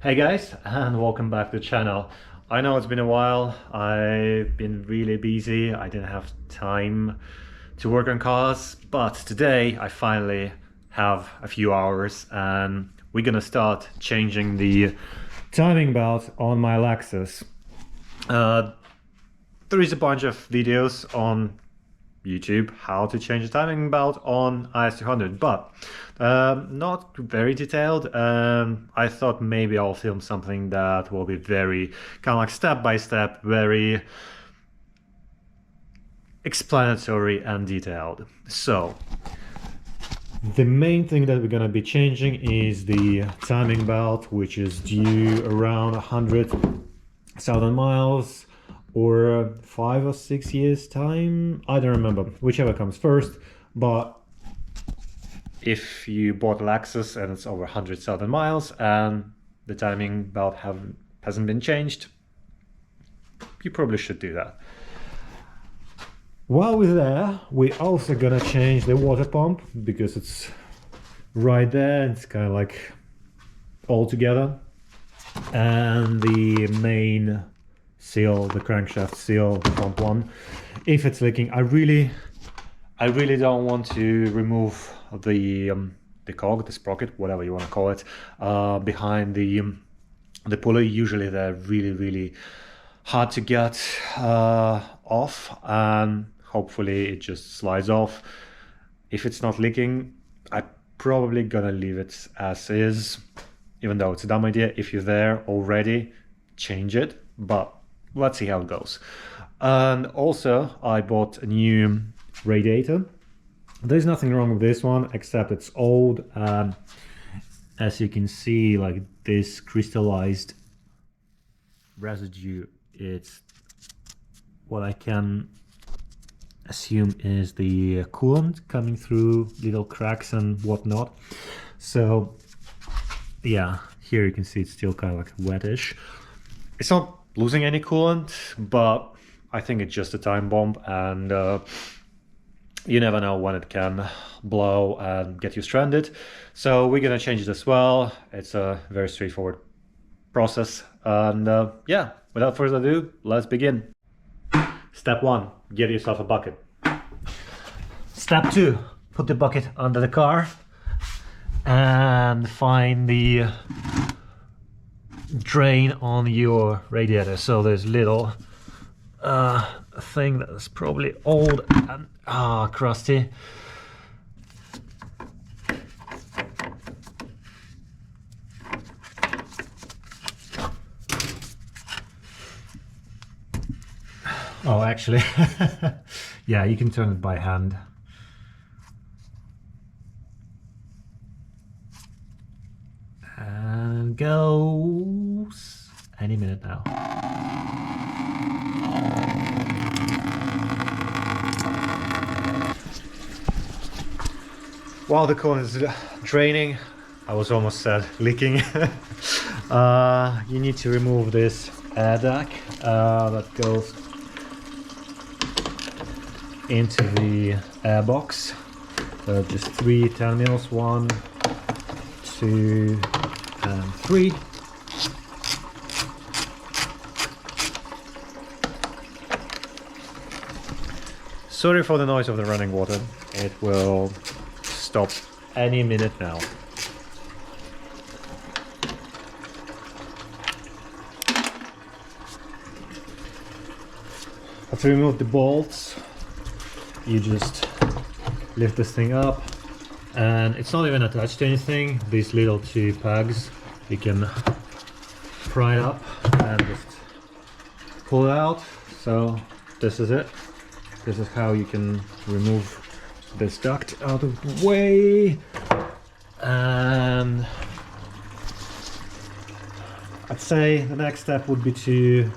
Hey guys, and welcome back to the channel. I know it's been a while. I've been really busy. I didn't have time to work on cars, but today I finally have a few hours and we're gonna start changing the timing belt on my Lexus. There is a bunch of videos on YouTube how to change the timing belt on IS200, but not very detailed. I thought maybe I'll film something that will be very kind of like step by step, very explanatory and detailed. So the main thing that we're gonna be changing is the timing belt, which is due around 100,000 miles or 5 or 6 years time. I don't remember, whichever comes first. But if you bought a Lexus and it's over 100,000 miles and the timing belt hasn't been changed, you probably should do that. While we're there, we're also gonna change the water pump because it's right there. It's kind of like all together, and the main seal, the crankshaft seal, the front one, if it's leaking. I really don't want to remove the cog, the sprocket, whatever you want to call it, behind the pulley. Usually they're really hard to get off, and hopefully it just slides off. If it's not leaking, I'm probably gonna leave it as is, even though it's a dumb idea. If you're there already, change it, but let's see how it goes. And also I bought a new radiator. There's nothing wrong with this one except it's old. As you can see, like this crystallized residue, it's what I can assume is the coolant coming through little cracks and whatnot. So yeah, here you can see it's still kind of like wettish. It's not losing any coolant, but I think it's just a time bomb, and you never know when it can blow and get you stranded. So we're gonna change it as well. It's a very straightforward process, and yeah, without further ado, let's begin. Step 1, get yourself a bucket. Step 2, put the bucket under the car and find the drain on your radiator. So there's little thing that's probably old and crusty. Oh, actually, yeah, you can turn it by hand. And goes any minute now. While the coolant is draining, I was almost said leaking. You need to remove this air duct that goes into the air box. Just 3 10 mils, 1, 2, and 3. Sorry for the noise of the running water. It will stop any minute now. After you remove the bolts, you just lift this thing up, and it's not even attached to anything. These little 2 pegs, you can pry it up and just pull it out. So this is it. This is how you can remove this duct out of the way. And I'd say the next step would be to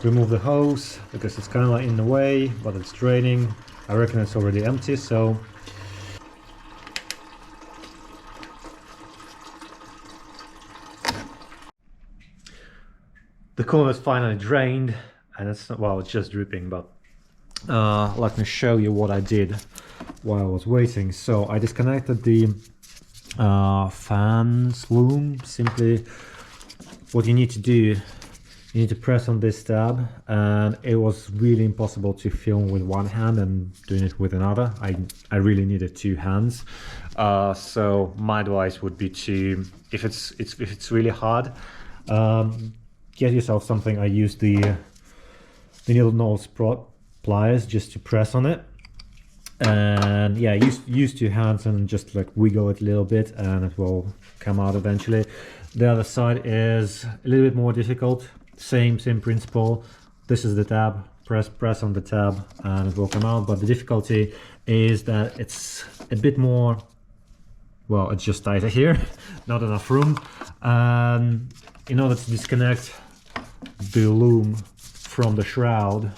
remove the hose, because it's kind of like in the way, but it's draining. I reckon it's already empty, so the coolant is finally drained, and it's not, well, it's just dripping, but let me show you what I did while I was waiting. So I disconnected the fan loom, simply what you need to do, you need to press on this tab, and it was really impossible to film with one hand and doing it with another. I really needed two hands. So my advice would be to, if it's really hard, get yourself something. I use the needle nose pliers just to press on it, and yeah, use two hands and just like wiggle it a little bit, and it will come out eventually. The other side is a little bit more difficult. Same principle. This is the tab. Press on the tab, and it will come out. But the difficulty is that it's a bit more. Well, it's just tighter here. Not enough room. In order to disconnect the loom from the shroud,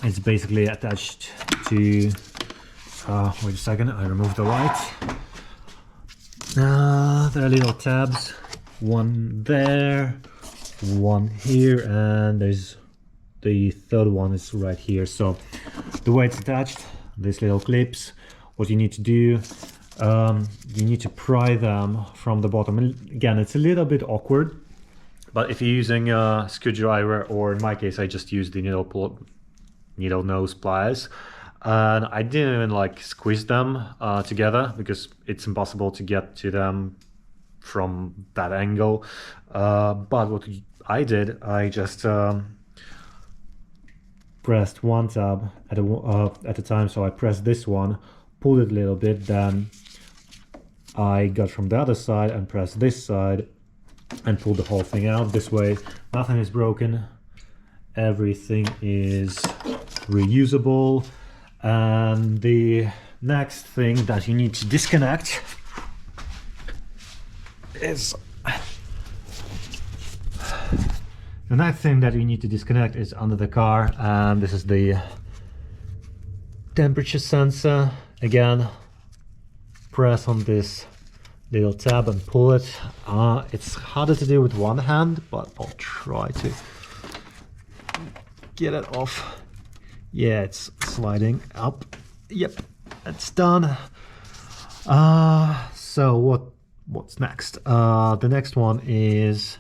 it's basically attached to. Wait a second. I removed the light. There are little tabs, one there, one here, and there's the third one is right here. So the way it's attached, these little clips, what you need to do, you need to pry them from the bottom. And again, it's a little bit awkward, but if you're using a screwdriver, or in my case I just use the needle nose pliers, and I didn't even like squeeze them together because it's impossible to get to them from that angle. But what I did, I just pressed one tab at a time. So I pressed this one, pulled it a little bit, then I got from the other side and pressed this side and pulled the whole thing out. This way nothing is broken, everything is reusable. And the next thing that you need to disconnect is under the car, and this is the temperature sensor. Again, press on this little tab and pull it. It's harder to do with one hand, but I'll try to get it off. Yeah, it's sliding up. Yep, it's done. So what's next? The next one is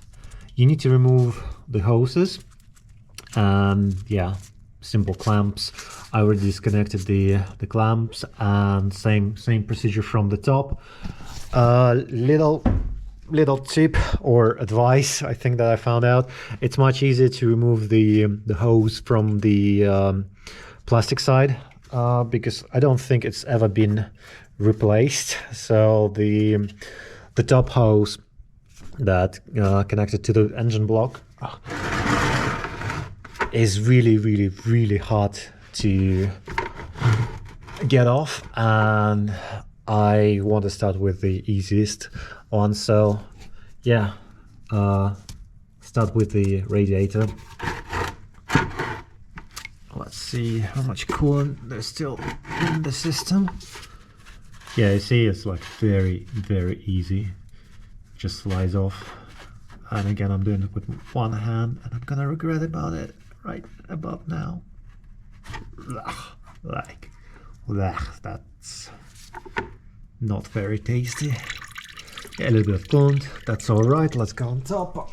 you need to remove the hoses, and yeah, simple clamps. I already disconnected the clamps, and same procedure from the top. Little tip or advice I think that I found out: it's much easier to remove the hose from the plastic side, because I don't think it's ever been replaced. So the top hose that connected to the engine block is really hard to get off, and I want to start with the easiest one. So yeah, start with the radiator. Let's see how much coolant there's still in the system. Yeah, you see, it's like very easy, just slides off. And again, I'm doing it with one hand, and I'm gonna regret about it right about now. Like, that's not very tasty. Yeah, a little bit of coolant, that's all right. Let's go on top.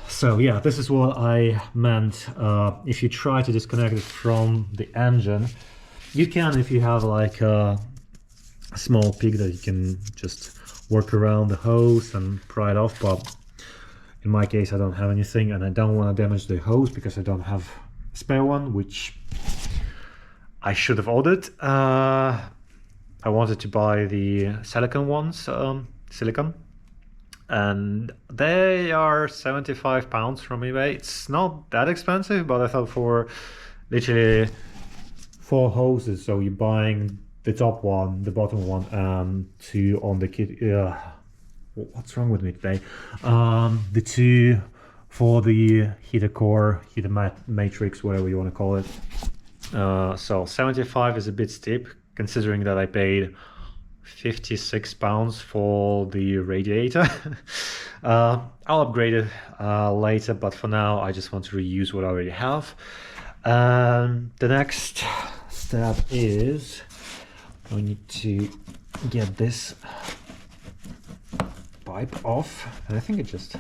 So yeah, this is what I meant. If you try to disconnect it from the engine, you can, if you have like a small pig that you can just work around the hose and pry it off. But in my case, I don't have anything, and I don't want to damage the hose because I don't have a spare one, which I should have ordered. I wanted to buy the silicone ones, and they are £75 from eBay. It's not that expensive, but I thought for literally 4 hoses, so you're buying the top one, the bottom one, and 2 on the kit. What's wrong with me today? The 2 for the heater core, heater matrix, whatever you want to call it. So 75 is a bit steep, considering that I paid £56 for the radiator. I'll upgrade it later, but for now I just want to reuse what I already have. The next step is I need to get this pipe off, and I think it just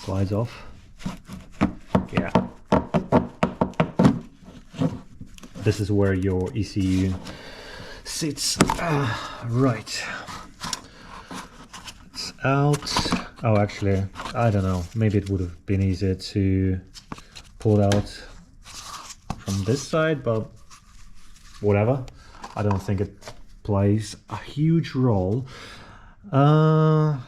slides off. Yeah. This is where your ECU sits. Right. It's out. Oh, actually, I don't know. Maybe it would have been easier to pull it out from this side, but whatever. I don't think it plays a huge role. I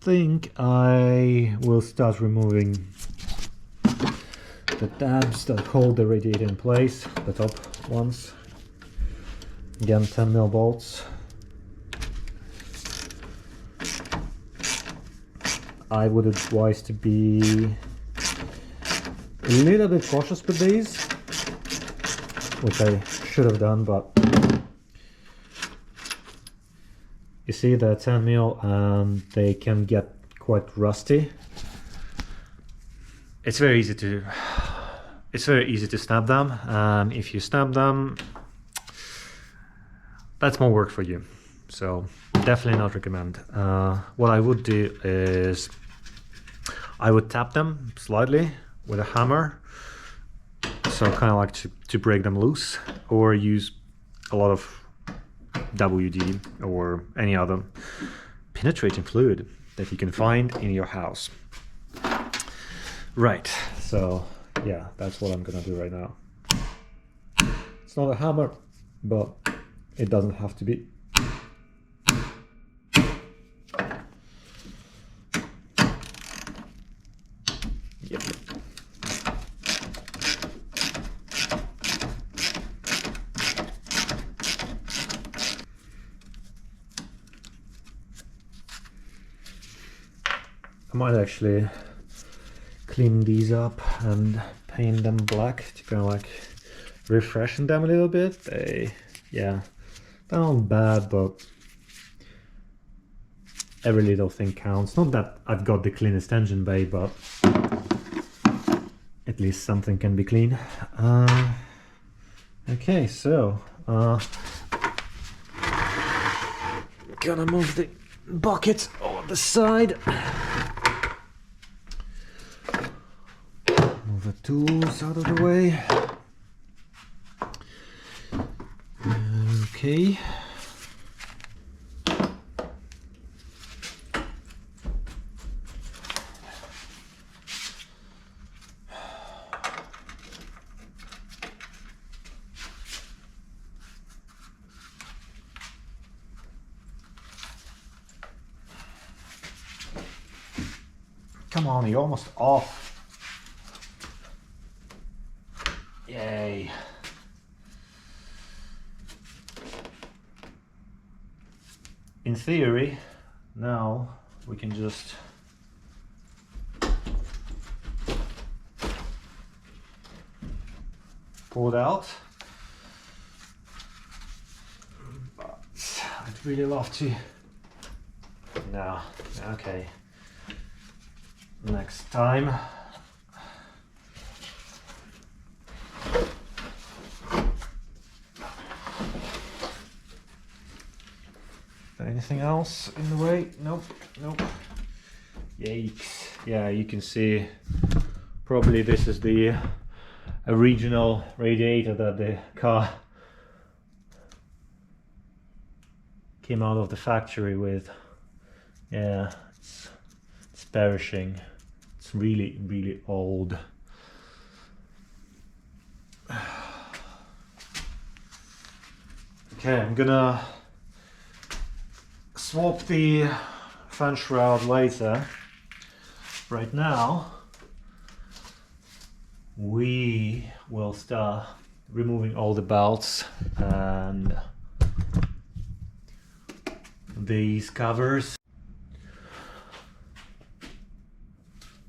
think I will start removing the tabs that hold the radiator in place, the top ones. Again, 10mm bolts. I would advise to be a little bit cautious with these, which I should have done, but you see they're 10mm and they can get quite rusty. It's very easy to snap them, and if you snap them, that's more work for you. So definitely not recommend. What I would do is I would tap them slightly with a hammer, so kind of like to break them loose, or use a lot of WD or any other penetrating fluid that you can find in your house. Right, so yeah, that's what I'm gonna do right now. It's not a hammer, but it doesn't have to be. Yep. I might actually clean these up and paint them black to kind of like refreshen them a little bit. Yeah, they're not bad, but every little thing counts. Not that I've got the cleanest engine bay, but at least something can be clean. Okay, so gonna move the bucket on the side. Move the tools out of the way. Okay. Come on, you're almost off. Yay. In theory, now we can just pull it out. But I'd really love to. No, okay. Next time. Anything else in the way? Nope, nope. Yikes. Yeah, you can see probably this is the original radiator that the car came out of the factory with. Yeah, it's perishing. It's really, really old. Okay, I'm gonna swap the fan shroud later. Right now, we will start removing all the belts and these covers.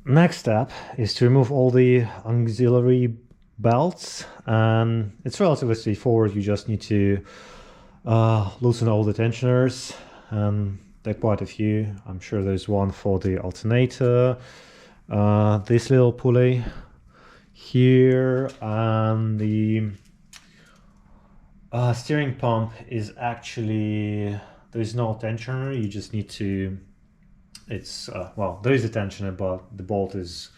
Next step is to remove all the auxiliary belts, and it's relatively straightforward. You just need to loosen all the tensioners, and there are quite a few. I'm sure there's one for the alternator, this little pulley here, and the Steering pump is actually, there is no tensioner, you just need to, it's, well, there is a tensioner, but the bolt is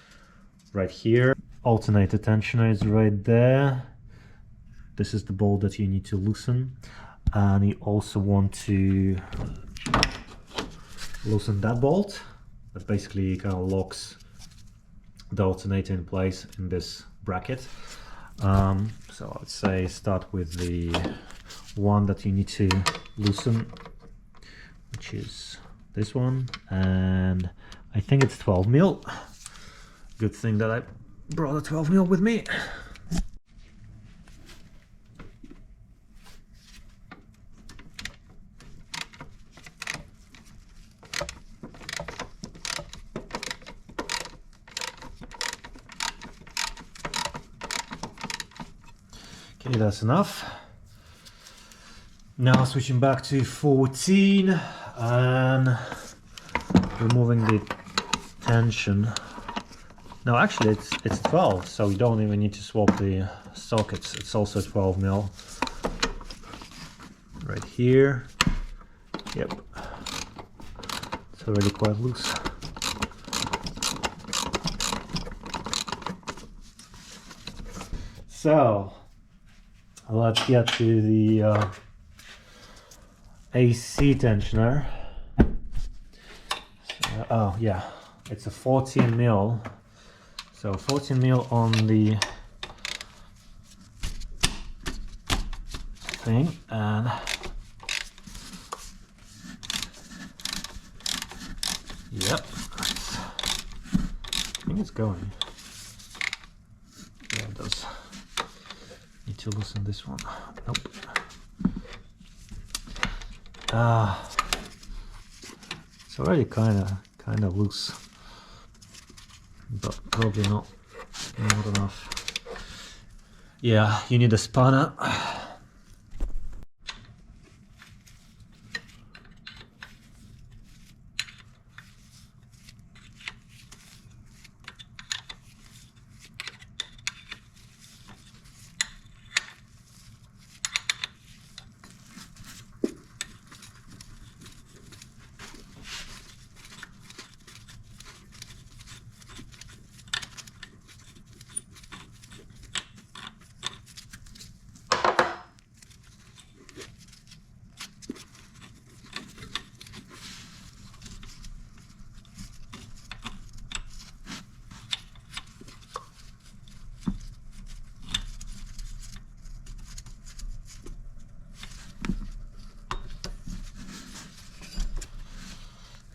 right here. Alternator tensioner is right there. This is the bolt that you need to loosen. And you also want to loosen that bolt. That basically kind of locks the alternator in place in this bracket. So I would say start with the one that you need to loosen, which is this one, and I think it's 12 mil. Good thing that I brought a 12 mil with me. Okay, that's enough. Now switching back to 14 and removing the tension. No, actually it's 12, so you don't even need to swap the sockets. It's also 12 mil. Right here. Yep. It's already quite loose. So let's get to the AC tensioner. So, oh yeah, it's a 14 mil. So 14 mil on the thing, and yep, I think it's going. Yeah, it does. Need to loosen this one. Nope. It's already kind of loose, but probably not enough. Yeah, you need a spanner.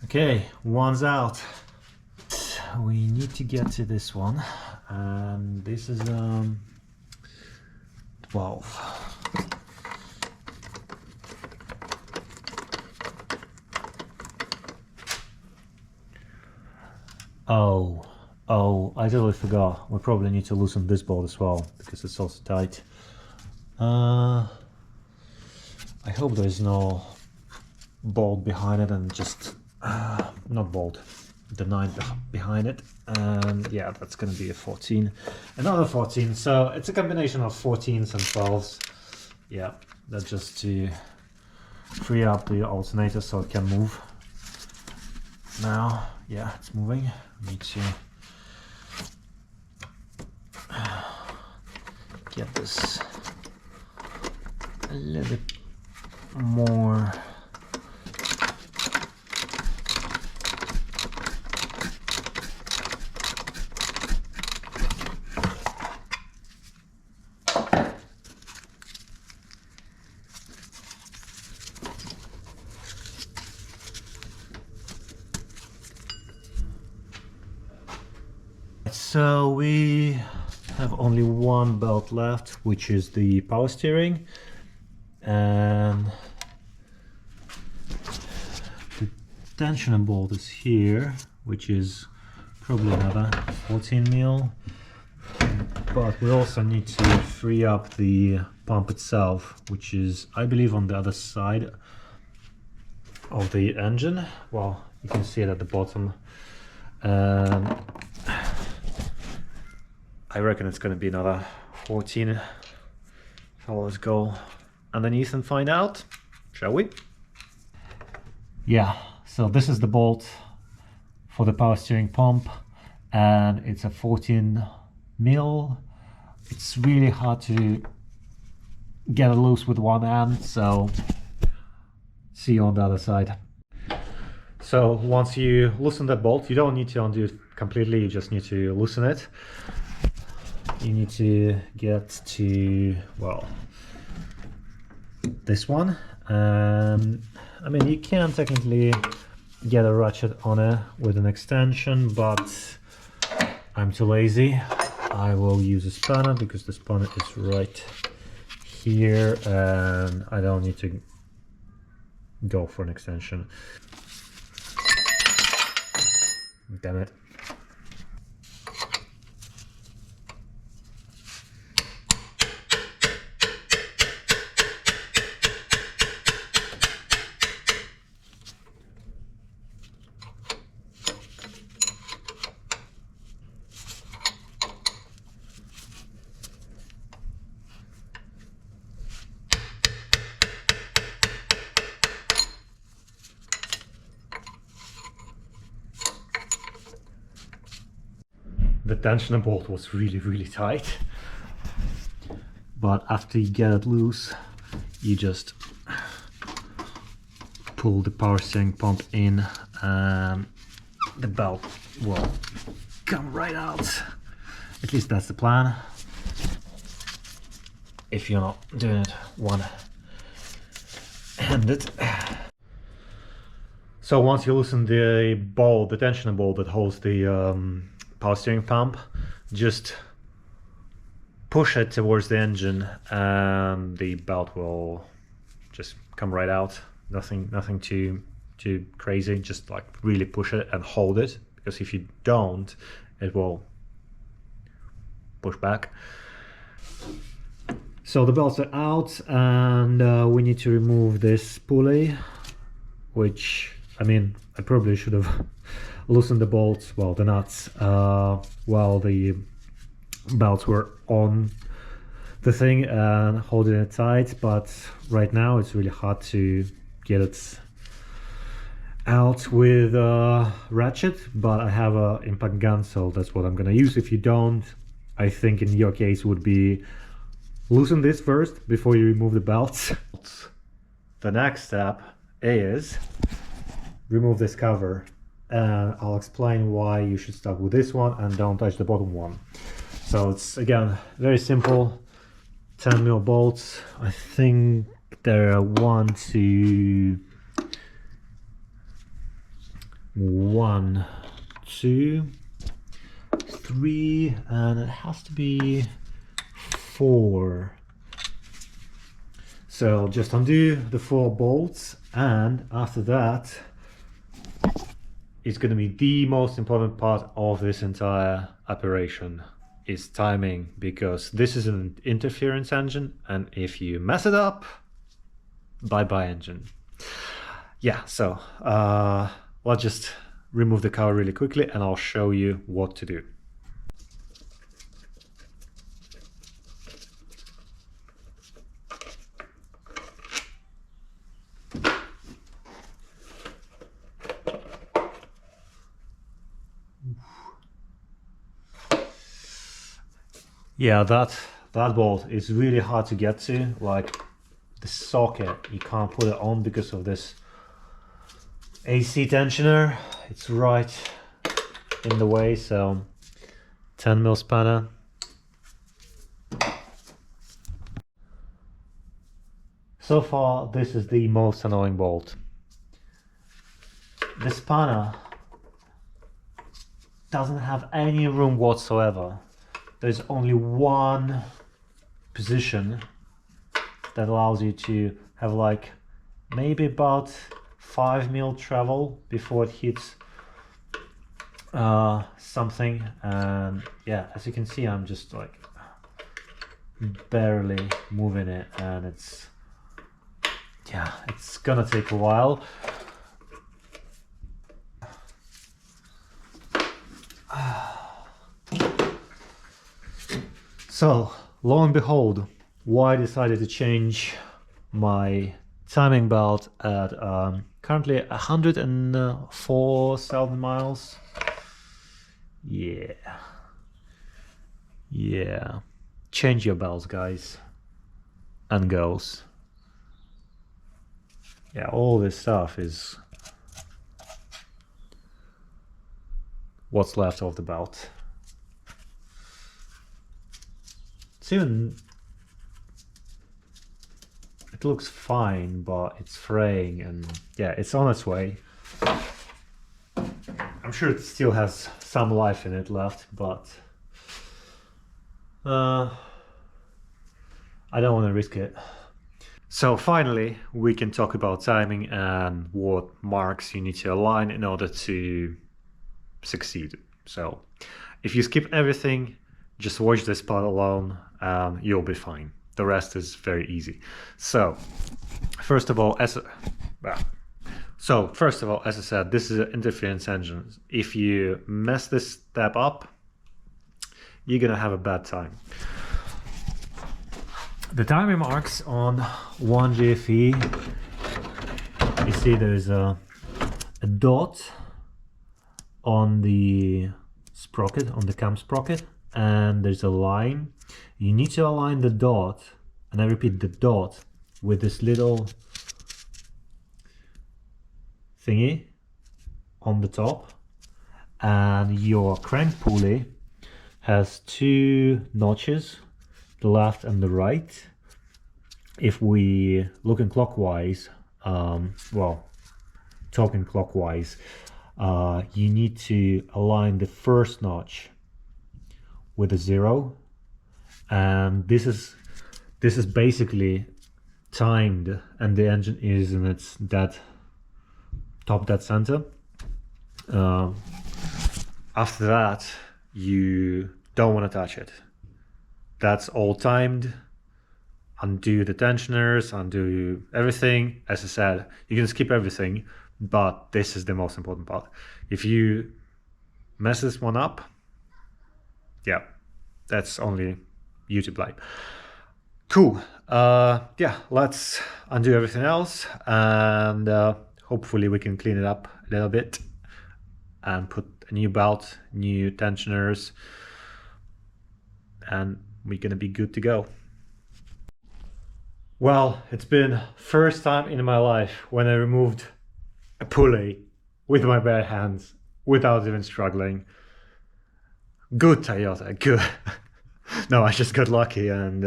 Okay, one's out. We need to get to this one, and this is 12. Oh, I totally forgot. We probably need to loosen this bolt as well, because it's also tight. I hope there's no bolt behind it, and just not bolt, the 9 behind it, and yeah, that's gonna be a 14, another 14. So it's a combination of 14s and 12s. Yeah, that's just to free up the alternator so it can move. Now, yeah, it's moving. We need to get this a little bit more. So we have only one belt left, which is the power steering, and the tensioner bolt is here, which is probably another 14 mil. But we also need to free up the pump itself, which is, I believe, on the other side of the engine. Well, you can see it at the bottom. I reckon it's going to be another 14. So let's go underneath and find out, shall we? Yeah, so this is the bolt for the power steering pump, and it's a 14 mil. It's really hard to get it loose with one hand, so see you on the other side. So once you loosen that bolt, you don't need to undo it completely, you just need to loosen it. You need to get to, well, this one. I mean, you can technically get a ratchet on it with an extension, but I'm too lazy. I will use a spanner because the spanner is right here and I don't need to go for an extension. Damn it. The tensioner bolt was really tight, but after you get it loose, you just pull the power steering pump in and the belt will come right out. At least that's the plan, if you're not doing it one-handed. So once you loosen the bolt, the tensioner bolt that holds the power steering pump, just push it towards the engine and the belt will just come right out. Nothing too crazy, just like really push it and hold it, because if you don't, it will push back. So the belts are out and we need to remove this pulley, which, I mean, I probably should have loosened the bolts, well, the nuts, while the belts were on the thing and holding it tight, but right now it's really hard to get it out with a ratchet, but I have a impact gun, so that's what I'm gonna use. If you don't, I think in your case would be loosen this first before you remove the belts. The next step is remove this cover, and I'll explain why you should start with this one and don't touch the bottom one. So it's, again, very simple. 10 mil bolts. I think there are 1, 2, 3, and it has to be 4. So just undo the 4 bolts, and after that it's going to be the most important part of this entire operation, is timing, because this is an interference engine, and if you mess it up, bye-bye engine. Yeah, so let's just remove the cover really quickly and I'll show you what to do. Yeah, that bolt is really hard to get to. Like the socket, you can't put it on because of this AC tensioner. It's right in the way, so 10 mil spanner. So far, this is the most annoying bolt. The spanner doesn't have any room whatsoever. There's only one position that allows you to have like maybe about 5 mil travel before it hits something, and yeah, as you can see, I'm just like barely moving it, and it's gonna take a while. So, lo and behold, why I decided to change my timing belt at currently 104,000 miles. Yeah, change your belts, guys and girls. Yeah, all this stuff is what's left of the belt. It looks fine, but it's fraying, and yeah, it's on its way. I'm sure it still has some life in it left, but I don't want to risk it. So finally, we can talk about timing and what marks you need to align in order to succeed. So if you skip everything, just watch this part alone, you'll be fine. The rest is very easy. So first of all, as I said, this is an interference engine. If you mess this step up, you're gonna have a bad time. The timing marks on one GFE, you see there's a dot on the sprocket, on the cam sprocket, and there's a line. You need to align the dot, and I repeat, the dot, with this little thingy on the top, and your crank pulley has two notches, the left and the right. If we looking clockwise, talking clockwise, you need to align the first notch with a 0, and this is basically timed, and the engine is in its dead center. After that, you don't want to touch it. That's all timed. Undo the tensioners, undo everything. As I said, you can skip everything, but this is the most important part. If you mess this one up, yeah, that's only you to blame. Cool. Yeah, let's undo everything else, and hopefully we can clean it up a little bit and put a new belt, new tensioners, and we're gonna be good to go. Well, it's been first time in my life when I removed a pulley with my bare hands without even struggling. Good Toyota, good. No, I just got lucky, and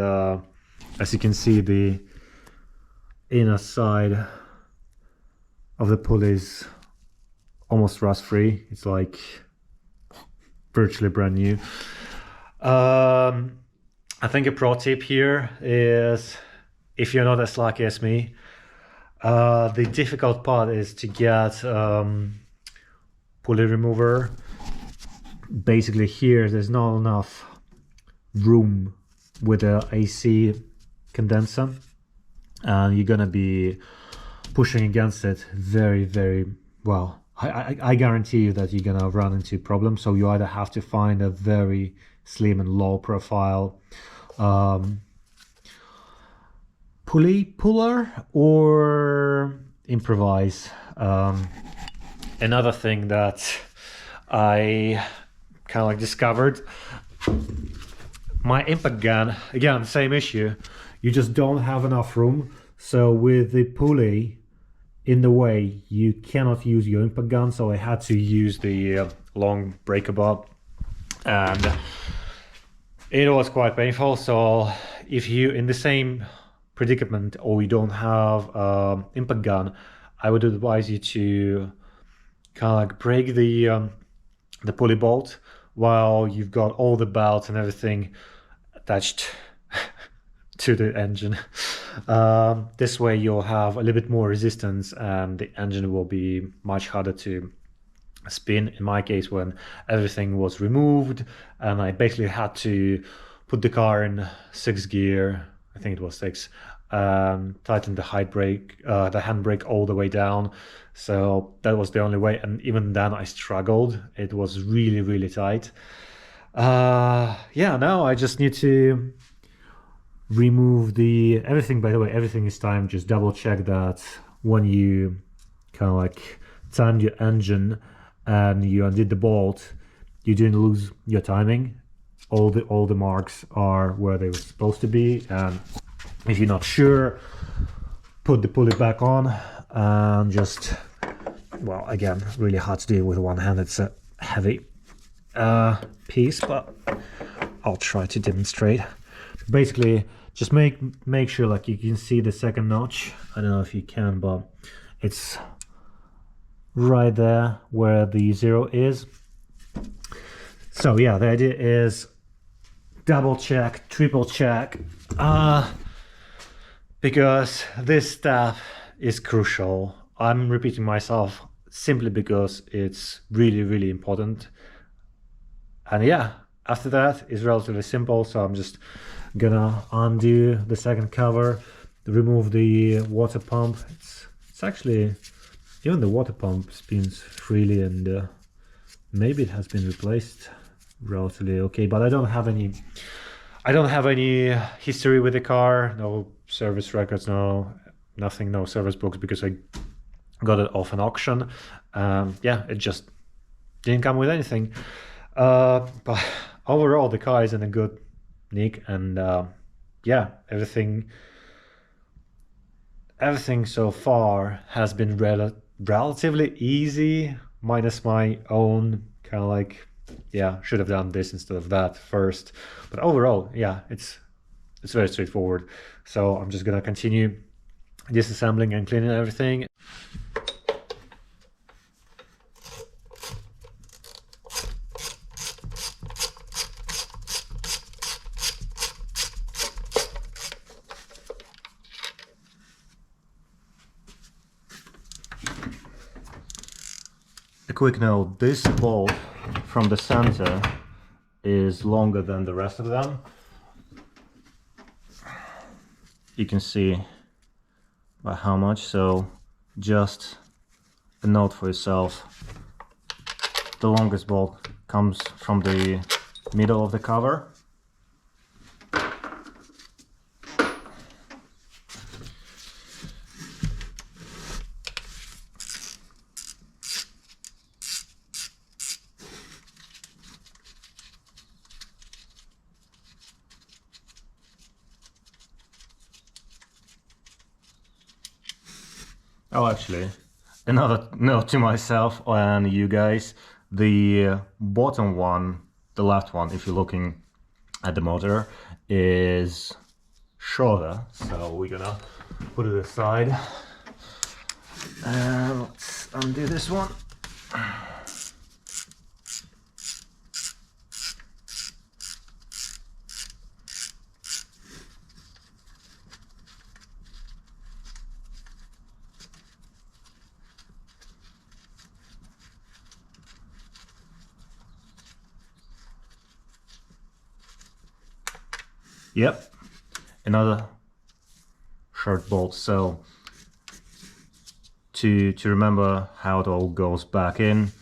as you can see, the inner side of the pulley is almost rust free. It's like virtually brand new. I think a pro tip here is, if you're not as lucky as me, the difficult part is to get pulley remover. Basically here there's not enough room with the AC condenser, and you're gonna be pushing against it very well. I guarantee you that you're gonna run into problems, so you either have to find a very slim and low profile puller or improvise. Another thing that I kind of like discovered, my impact gun, again, same issue, you just don't have enough room. So with the pulley in the way, you cannot use your impact gun, so I had to use the long breaker bar, and it was quite painful. So if you in the same predicament or you don't have impact gun, I would advise you to kind of like break the pulley bolt while you've got all the belts and everything attached to the engine. This way you'll have a little bit more resistance, and the engine will be much harder to spin. In my case, when everything was removed and I basically had to put the car in 6th gear, I think it was 6, tighten the handbrake all the way down. So that was the only way, and even then I struggled. It was really tight. Yeah, now I just need to remove the everything. By the way, everything is timed. Just double check that when you kind of like timed your engine and you undid the bolt, you didn't lose your timing. All the marks are where they were supposed to be, and if you're not sure, put the pulley back on and just, well, again, really hard to do with one hand. It's a heavy piece, but I'll try to demonstrate. Basically, just make sure like you can see the second notch. I don't know if you can, but it's right there where the 0 is. So yeah, the idea is double check, triple check, because this step is crucial. I'm repeating myself simply because it's really, really important. And yeah, after that it's relatively simple. So I'm just gonna undo the second cover, remove the water pump. It's actually, even the water pump spins freely, and maybe it has been replaced relatively okay, but I don't have any history with the car, no service records, nothing, no service books, because I got it off an auction. Yeah, it just didn't come with anything, but overall the car is in a good nick, and yeah, everything so far has been relatively easy, minus my own kind of like, yeah, should have done this instead of that first. But overall, yeah, it's very straightforward. So I'm just gonna continue disassembling and cleaning everything. A quick note, this bolt from the center is longer than the rest of them. You can see by how much, so just a note for yourself. The longest bolt comes from the middle of the cover. Oh, actually, another note to myself and you guys, the bottom one, the left one, if you're looking at the motor, is shorter, so we're gonna put it aside. Let's undo this one. Yep, another short bolt. So to remember how it all goes back in,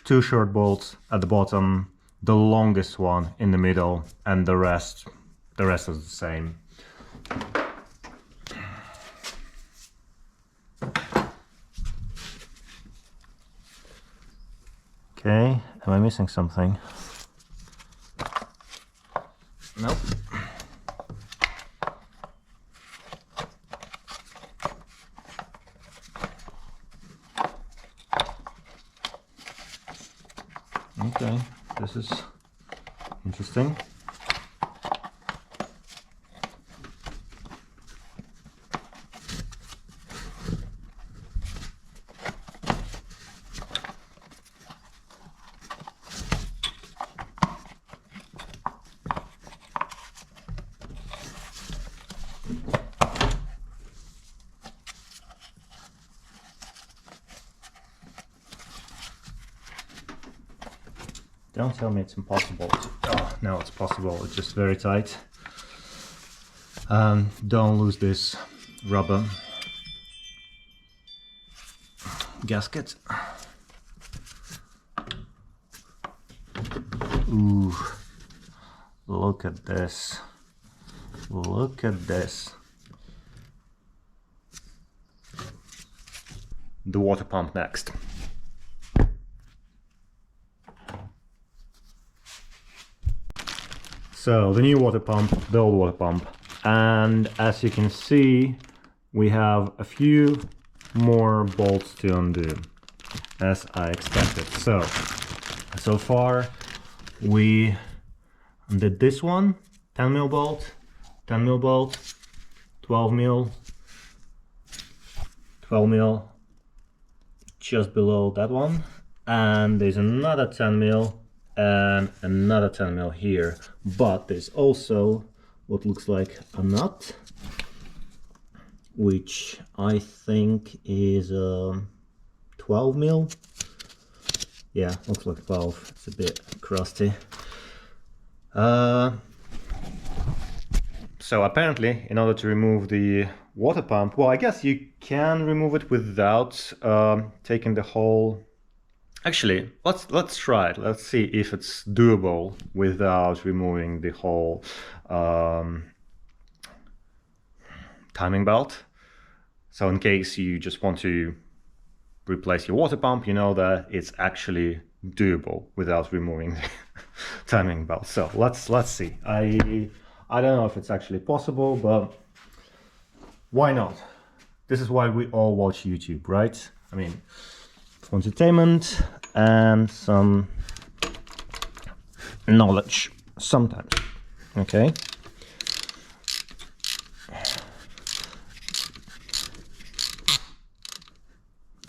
2 short bolts at the bottom, the longest one in the middle, and the rest is the same. Okay, am I missing something? Nope. Okay, this is interesting. Don't tell me it's impossible. Oh, no, it's possible. It's just very tight. Don't lose this rubber gasket. Ooh, look at this. Look at this. The water pump next. So the new water pump, the old water pump, and as you can see, we have a few more bolts to undo, as I expected. So far we undid this one, 10mm bolt, 10mm bolt, 12mm, 12mm just below that one, and there's another 10mm and another 10mm here, but there's also what looks like a nut, which I think is 12mm. Yeah, looks like 12. It's a bit crusty. So apparently, in order to remove the water pump, well, I guess you can remove it without taking the whole. Actually, let's try it. Let's see if it's doable without removing the whole timing belt. So in case you just want to replace your water pump, you know that it's actually doable without removing the timing belt. So let's see. I don't know if it's actually possible, but why not? This is why we all watch YouTube, right? I mean, for entertainment and some knowledge sometimes. Okay.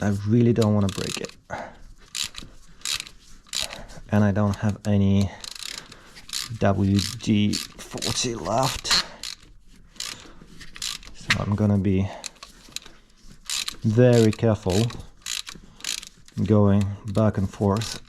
I really don't want to break it. And I don't have any WD-40 left. So I'm gonna be very careful going back and forth.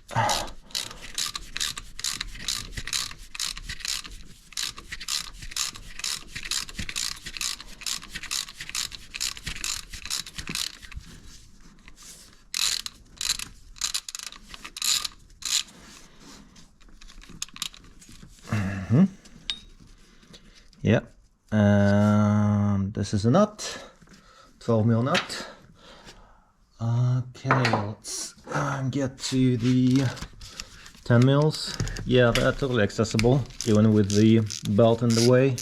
Yeah, and this is a nut, 12mm nut. Okay, let's get to the 10 mils. Yeah, they're totally accessible, even with the belt in the way.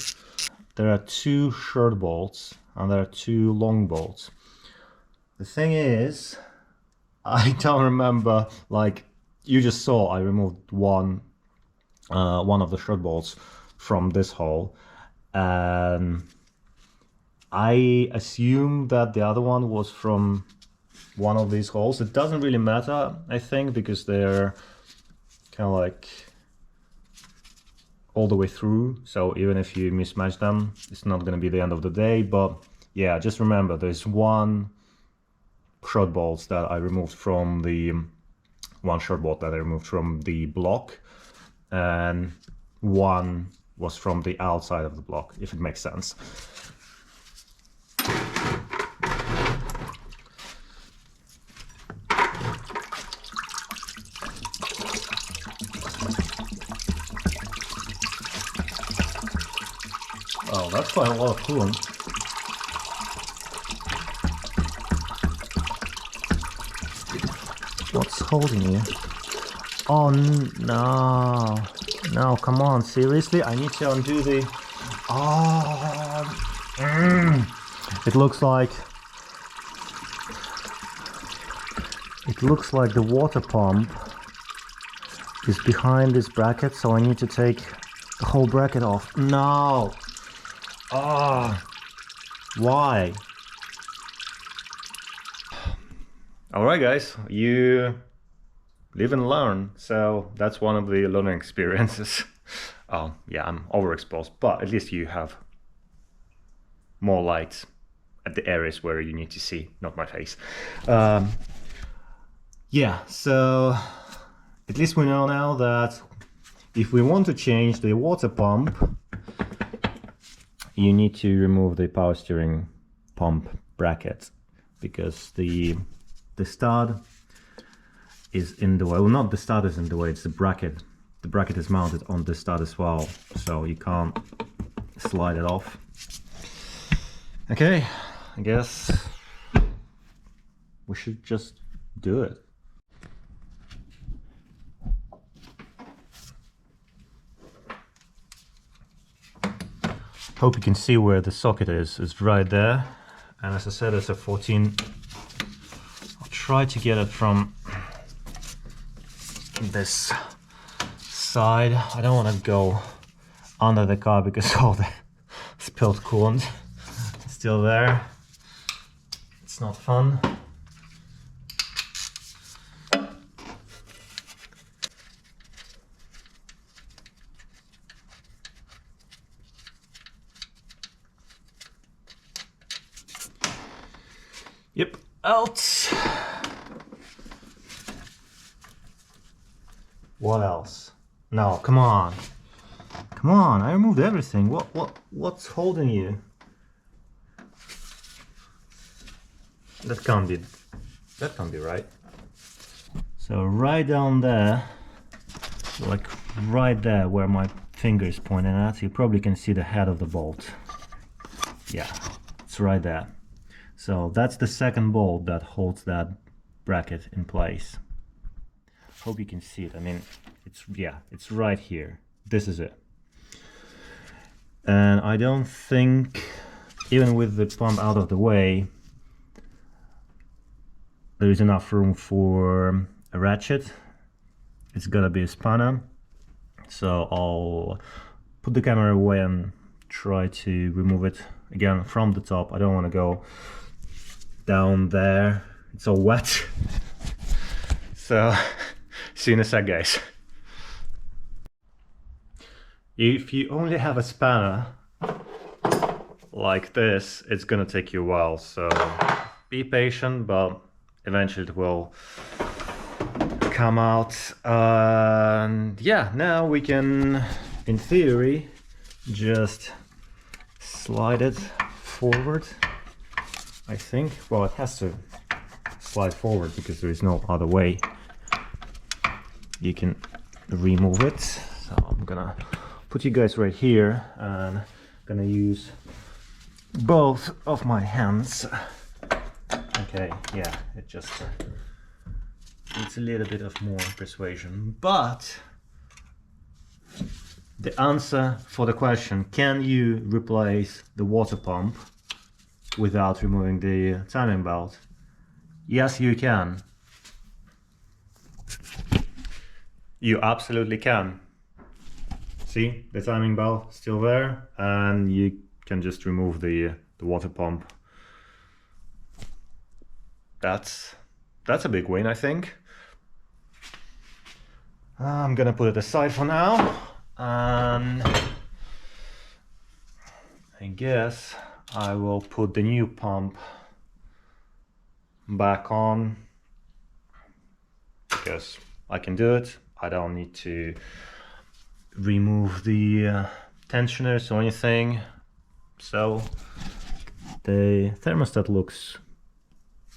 There are two short bolts and there are two long bolts. The thing is, I don't remember, like you just saw, I removed one of the short bolts from this hole, and I assume that the other one was from one of these holes. It doesn't really matter, I think, because they're kind of like all the way through, so even if you mismatch them, it's not going to be the end of the day. But yeah, just remember there's one short bolt that I removed from the block, and one was from the outside of the block, if it makes sense. Oh, that's quite a lot of coolant. What's holding you? Oh no. No, come on, seriously? I need to undo the... It looks like the water pump is behind this bracket, so I need to take the whole bracket off. No! Why? Alright guys, you live and learn, so that's one of the learning experiences. Oh yeah, I'm overexposed, but at least you have more light at the areas where you need to see, not my face. Yeah, so at least we know now that if we want to change the water pump, you need to remove the power steering pump bracket, because the stud is in the way. Well, not the stud is in the way, it's the bracket. The bracket is mounted on the stud as well, so you can't slide it off. Okay, I guess we should just do it. Hope you can see where the socket is. It's right there, and as I said, it's a 14. I'll try to get it from this side. I don't want to go under the car because all the spilled coolant is still there. It's not fun. Yep, out. What else? No, come on. Come on, I removed everything. What's holding you? That can't be right. So right down there, like right there where my finger is pointing at, you probably can see the head of the bolt. Yeah, it's right there. So that's the second bolt that holds that bracket in place. Hope you can see it. I mean, it's right here. This is it. And I don't think, even with the pump out of the way, there is enough room for a ratchet. It's gotta be a spanner. So I'll put the camera away and try to remove it again from the top. I don't want to go down there. It's all wet. So see you in a sec, guys. If you only have a spanner like this, it's gonna take you a while, so be patient, but eventually it will come out. And yeah, now we can, in theory, just slide it forward, I think. Well, it has to slide forward because there is no other way you can remove it. So I'm gonna put you guys right here and gonna use both of my hands. Okay, yeah, it just needs a little bit of more persuasion, but the answer for the question, can you replace the water pump without removing the timing belt? Yes, you can. You absolutely can. See, the timing belt still there, and you can just remove the water pump. That's a big win, I think. I'm gonna put it aside for now, and I guess I will put the new pump back on because I can do it. I don't need to remove the tensioners or anything. So the thermostat looks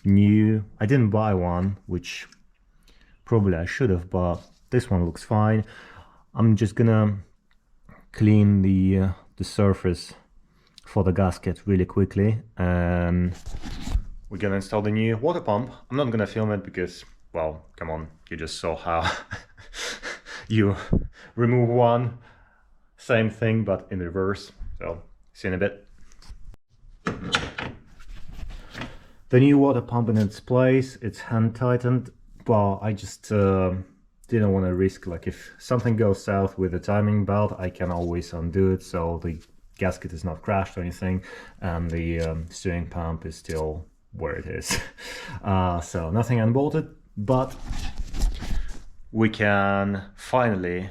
new. I didn't buy one, which probably I should have, but this one looks fine. I'm just gonna clean the surface for the gasket really quickly, and we're gonna install the new water pump. I'm not gonna film it because, well, come on, you just saw how you remove one, same thing but in reverse. So see you in a bit. The new water pump in its place, it's hand tightened, but I just didn't want to risk, like, if something goes south with the timing belt, I can always undo it, so the gasket is not crashed or anything, and the steering pump is still where it is. So nothing unbolted, but we can finally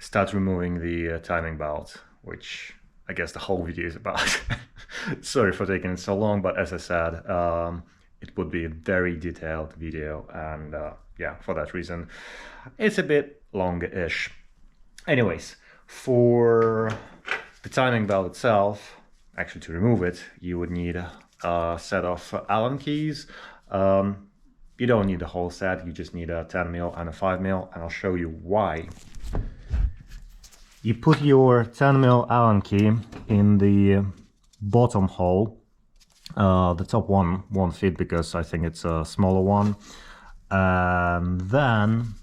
start removing the timing belt, which I guess the whole video is about. Sorry for taking it so long, but as I said, it would be a very detailed video, and yeah, for that reason it's a bit longer-ish. Anyways, for the timing belt itself, actually to remove it, you would need a set of Allen keys. You don't need the whole set, you just need a 10mm and a 5mm, and I'll show you why. You put your 10mm Allen key in the bottom hole. The top one won't fit because I think it's a smaller one. And then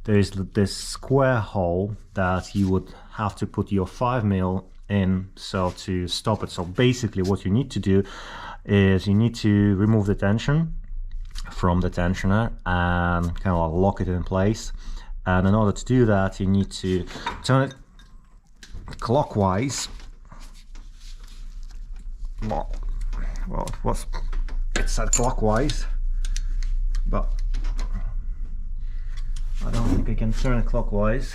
there's this square hole that you would have to put your 5mm in, so to stop it. So basically what you need to do is you need to remove the tension from the tensioner and kind of lock it in place. And in order to do that, you need to turn it clockwise. Well, it said clockwise, but I don't think I can turn it clockwise.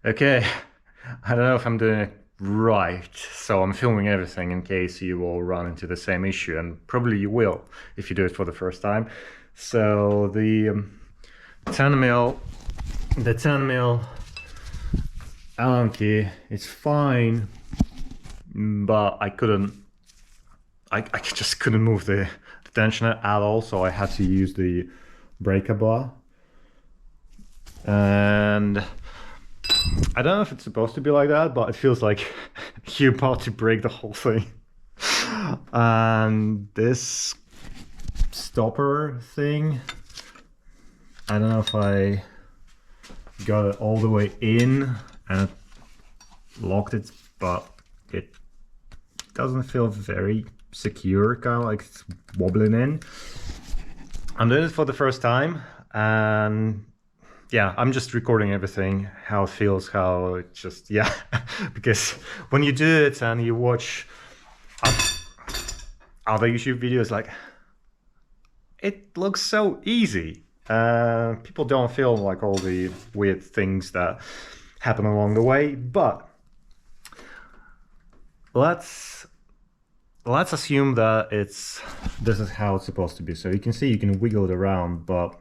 Okay, I don't know if I'm doing it right, so I'm filming everything in case you will run into the same issue, and probably you will if you do it for the first time. So the 10mm Allen key is fine, but I just couldn't move the tensioner at all, so I had to use the breaker bar. And I don't know if it's supposed to be like that, but it feels like you're about to break the whole thing. And this stopper thing, I don't know if I got it all the way in and locked it, but it doesn't feel very secure, kind of like it's wobbling in. I'm doing it for the first time, and yeah, I'm just recording everything, how it feels, how it just, yeah. Because when you do it and you watch other YouTube videos, like, it looks so easy. People don't feel like all the weird things that happen along the way, but let's assume that this is how it's supposed to be. So you can see you can wiggle it around, but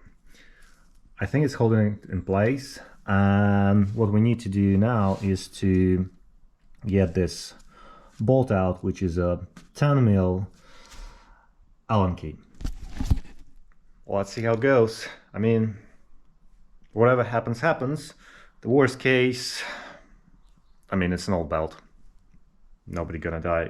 I think it's holding it in place. And what we need to do now is to get this bolt out, which is a 10mm Allen key. Let's see how it goes. I mean, whatever happens, happens. The worst case, I mean, it's an old belt. Nobody gonna die.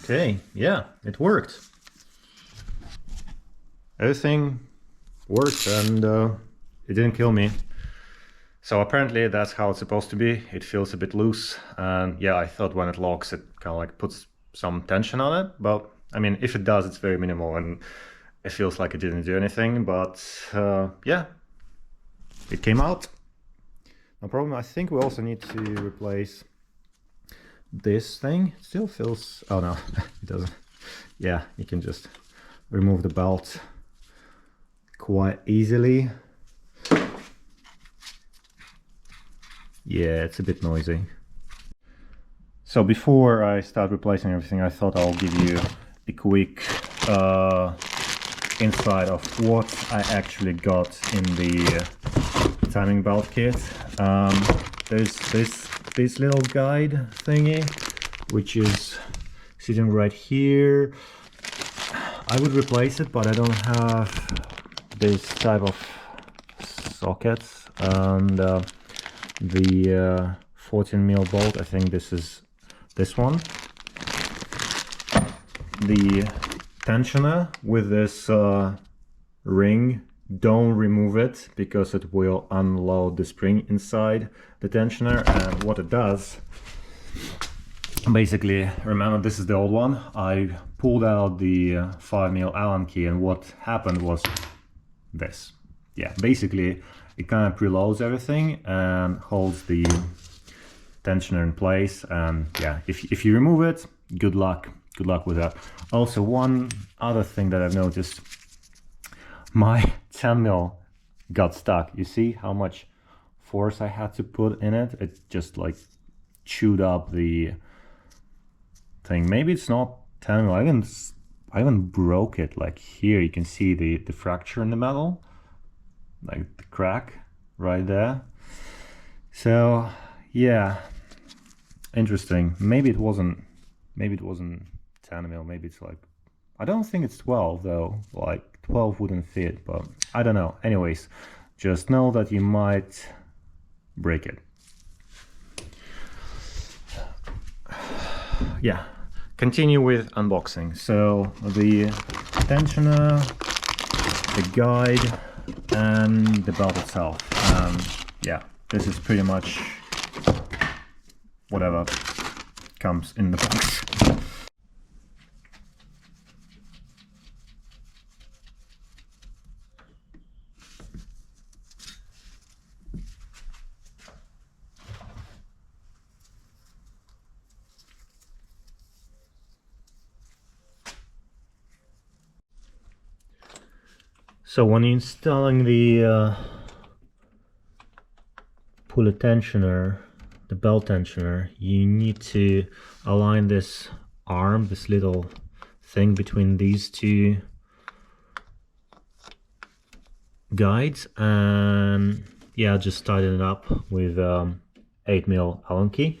Okay, yeah, it worked. Everything worked, and it didn't kill me. So apparently that's how it's supposed to be. It feels a bit loose, and yeah, I thought when it locks it kind of like puts some tension on it, but I mean, if it does, it's very minimal and it feels like it didn't do anything. But yeah, it came out. No problem. I think we also need to replace this thing. It still feels, oh no, it doesn't. Yeah, you can just remove the belt quite easily. Yeah, it's a bit noisy. So before I start replacing everything, I thought I'll give you a quick insight of what I actually got in the timing belt kit. There's this little guide thingy, which is sitting right here. I would replace it, but I don't have this type of sockets, and the 14mm bolt, I think this is this one. The tensioner with this ring, don't remove it because it will unload the spring inside the tensioner. And what it does, basically, remember this is the old one, I pulled out the 5mm Allen key, and what happened was this. Yeah, basically it kind of preloads everything and holds the tensioner in place. And yeah, if you remove it, good luck with that. Also, one other thing that I've noticed, my 10mm got stuck. You see how much force I had to put in it? It just like chewed up the thing. Maybe it's not 10mm. I even broke it. Like here you can see the fracture in the metal, like the crack right there. So yeah, interesting. Maybe it wasn't 10 mil, maybe it's like, I don't think it's 12 though, like 12 wouldn't fit, but I don't know. Anyways, just know that you might break it. Yeah, continue with unboxing. So the tensioner, the guide, and the belt itself. Yeah, this is pretty much whatever comes in the box. So when installing the pulley tensioner, the belt tensioner, you need to align this arm, this little thing between these two guides, and yeah, just tighten it up with 8mm Allen key.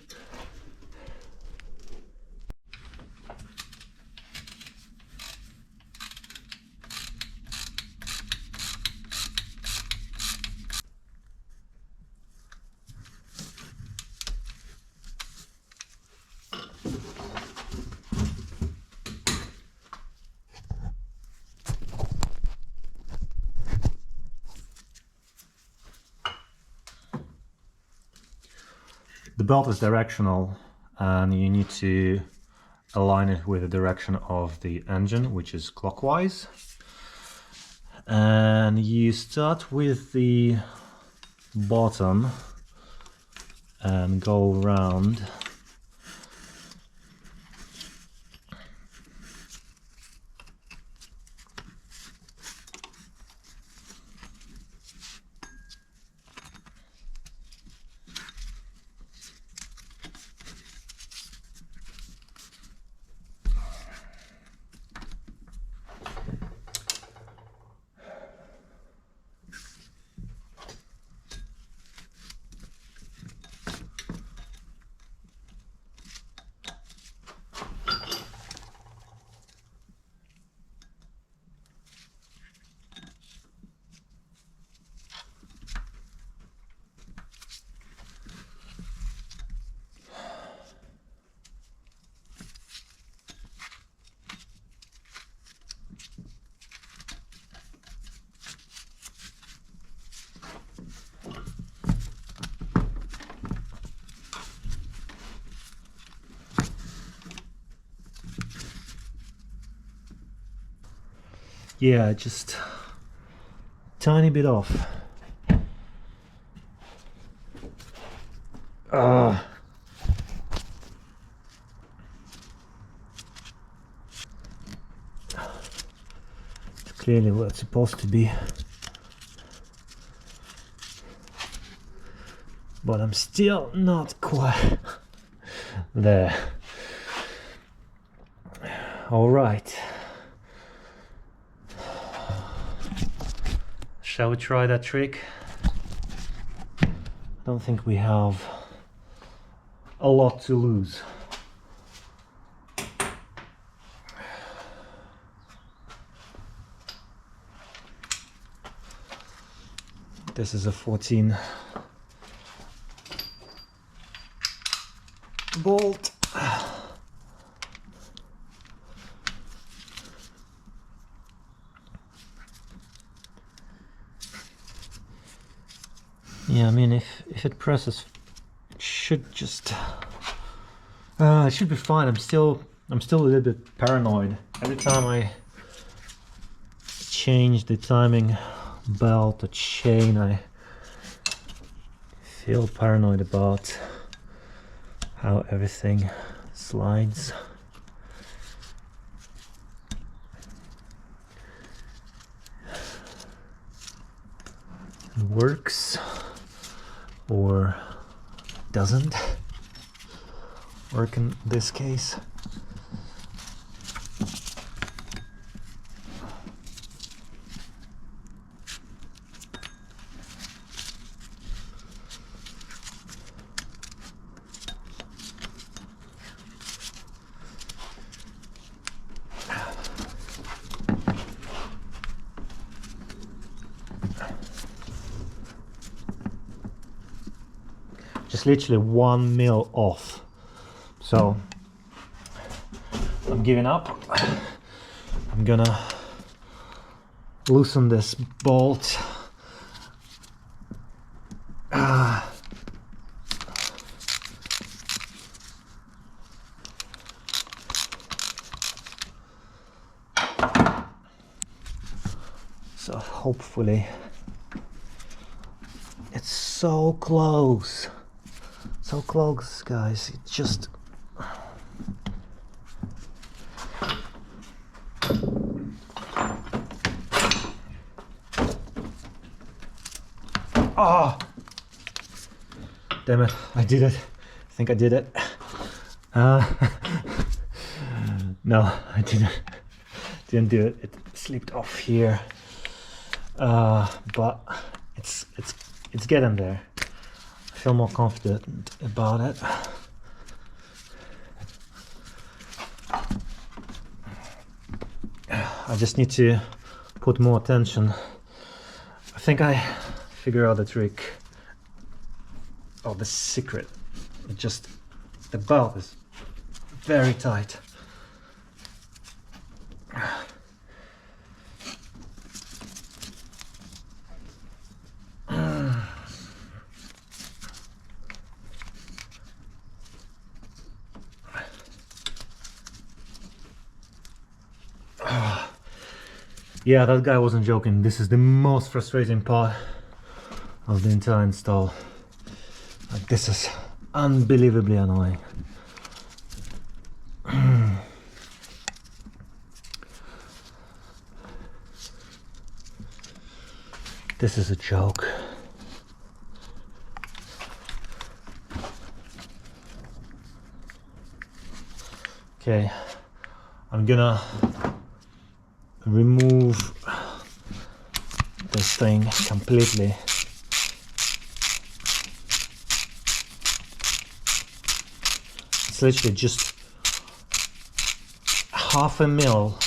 The belt is directional and you need to align it with the direction of the engine, which is clockwise. And you start with the bottom and go around. Yeah, just tiny bit off. It's clearly what it's supposed to be, but I'm still not quite there. All right. Shall we try that trick? I don't think we have a lot to lose. This is a 14 bolt. Yeah, I mean, if it presses, it should just it should be fine. I'm still a little bit paranoid. Every time I change the timing belt or chain, I feel paranoid about how everything slides. It works or doesn't work in this case. just literally 1 mil off. So I'm giving up. I'm gonna loosen this bolt. So hopefully it's so close, guys. It just damn it, I did it. I think I did it. No, I didn't do it. It slipped off here. But it's getting there. I feel more confident about it. I just need to put more attention. I think I figure out the trick. Oh, the secret. The belt is very tight. Yeah, that guy wasn't joking. This is the most frustrating part of the entire install. Like, this is unbelievably annoying. This is a joke. Okay, I'm gonna remove this thing completely. It's literally just 0.5 mil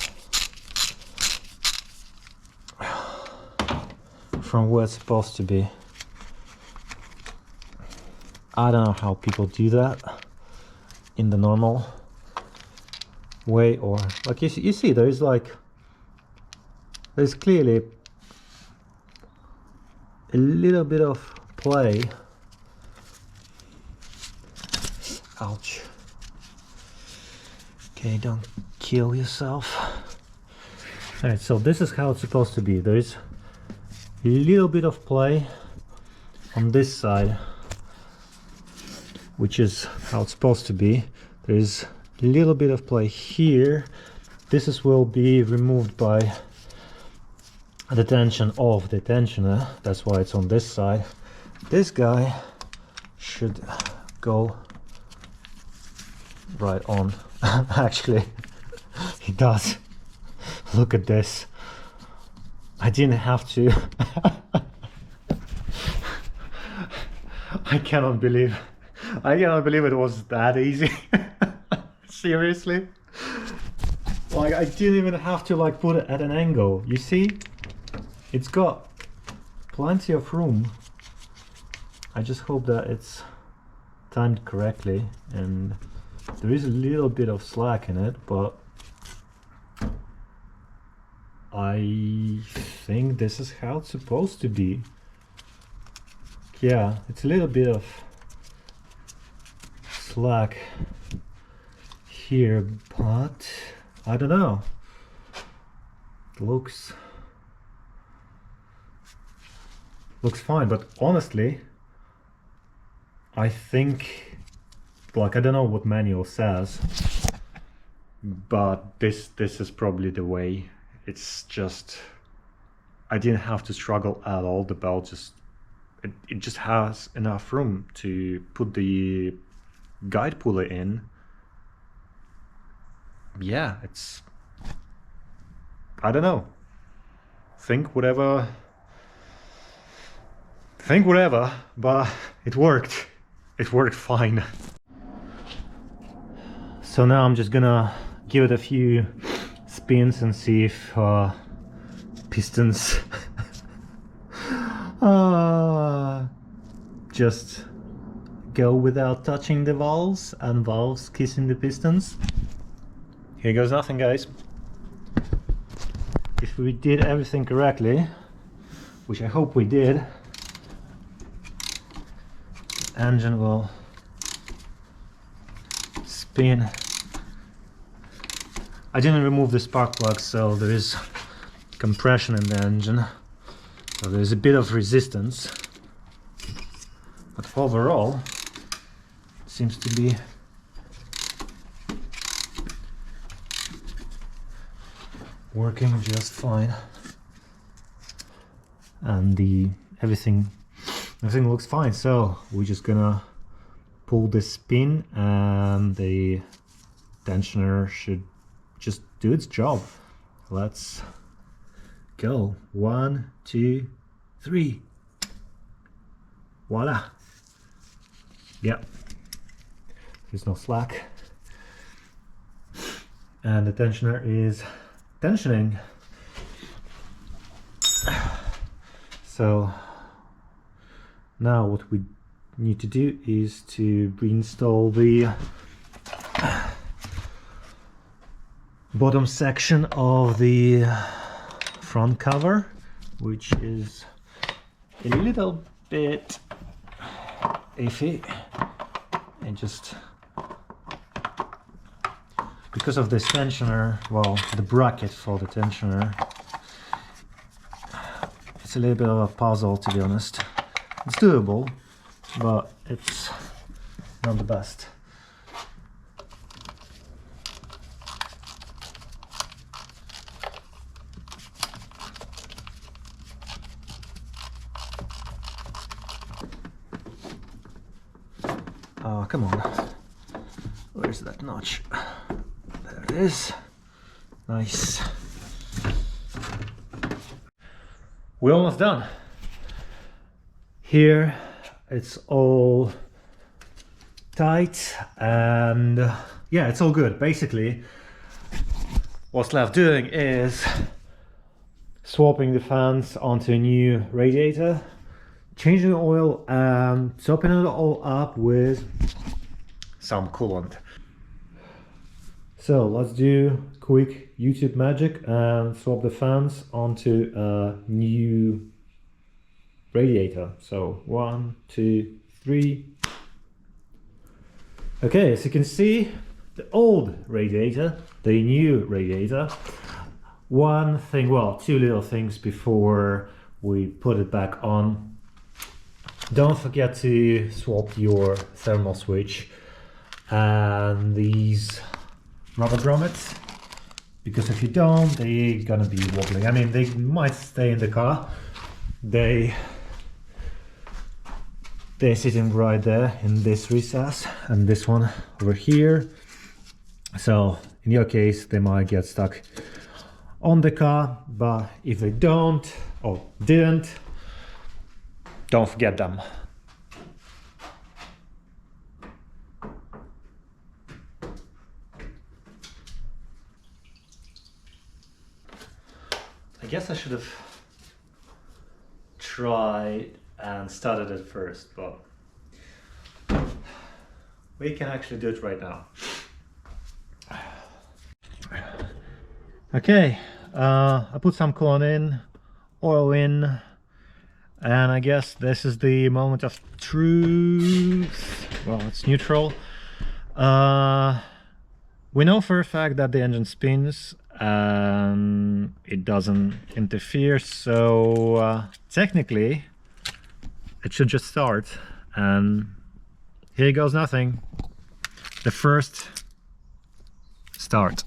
from where it's supposed to be. I don't know how people do that in the normal way, or like you see there's clearly a little bit of play. Ouch. Okay, don't kill yourself. Alright, so this is how it's supposed to be. There is a little bit of play on this side, which is how it's supposed to be. There is a little bit of play here. This will be removed by the tension of the tensioner. That's why it's on this side. This guy should go right on. Actually, he does. Look at this. I didn't have to. I cannot believe it was that easy. Seriously, like, I didn't even have to like put it at an angle. You see, it's got plenty of room. I just hope that it's timed correctly, and there is a little bit of slack in it, but I think this is how it's supposed to be. Yeah, it's a little bit of slack here, but I don't know. It looks fine, but honestly, I think, like, I don't know what manual says, but this is probably the way. It's just, I didn't have to struggle at all. The belt it just has enough room to put the guide pulley in. Yeah, it's, I don't know, think whatever, but it worked fine. So now I'm just gonna give it a few spins and see if pistons just go without touching the valves and valves kissing the pistons. Here goes nothing, guys. If we did everything correctly, which I hope we did, the engine will spin. I didn't remove the spark plug, so there is compression in the engine, so there's a bit of resistance, but overall it seems to be working just fine, and everything looks fine. So we're just gonna pull this pin and the tensioner should just do its job. Let's go. 1, 2, 3. Voila. Yep, there's no slack, and the tensioner is tensioning. So now what we need to do is to reinstall the bottom section of the front cover, which is a little bit iffy, and just because of this tensioner, well, the bracket for the tensioner, it's a little bit of a puzzle, to be honest. It's doable, but it's not the best. Oh, come on. Where's that notch? There it is. Nice. We're almost done. Here it's all tight, and yeah, it's all good. Basically, what's left doing is swapping the fans onto a new radiator, changing the oil, and topping it all up with some coolant. So let's do quick YouTube magic and swap the fans onto a new radiator. So 1, 2, 3. Okay, as you can see, the old radiator, the new radiator. One thing, well, two little things before we put it back on. Don't forget to swap your thermal switch and these rubber grommets, because if you don't, they're gonna be wobbling. I mean, they might stay in the car. They're sitting right there in this recess, and this one over here. So in your case, they might get stuck on the car, but if they don't or didn't, don't forget them. I guess I should have tried and started it first, but we can actually do it right now. Okay, I put some coolant in, oil in, and I guess this is the moment of truth. Well, it's neutral. We know for a fact that the engine spins and it doesn't interfere, so technically it should just start, and here goes nothing. The first start.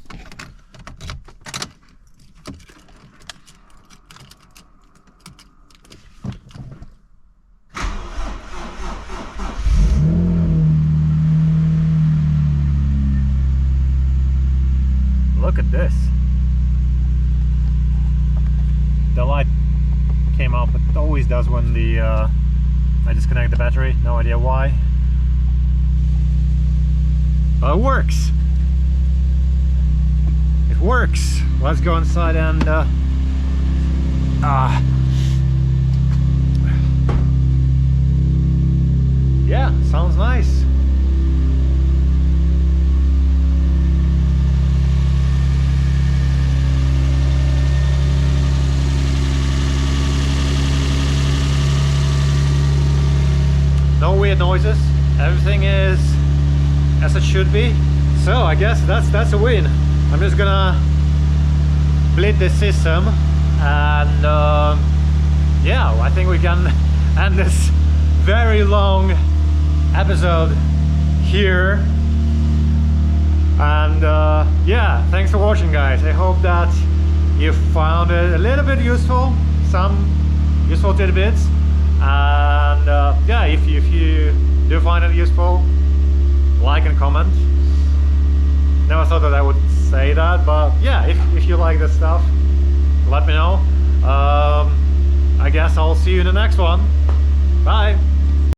Look at this. The light came up. It always does when I disconnect the battery. No idea why. But it works. It works. Let's go inside and yeah, sounds nice. weird noises. Everything is as it should be. So I guess that's a win. I'm just gonna bleed this system, and yeah, I think we can end this very long episode here. And yeah, thanks for watching, guys. I hope that you found it a little bit useful, some useful tidbits, and yeah, if you do find it useful, like and comment. Never thought that I would say that, but yeah, if you like this stuff, let me know. I guess I'll see you in the next one. Bye.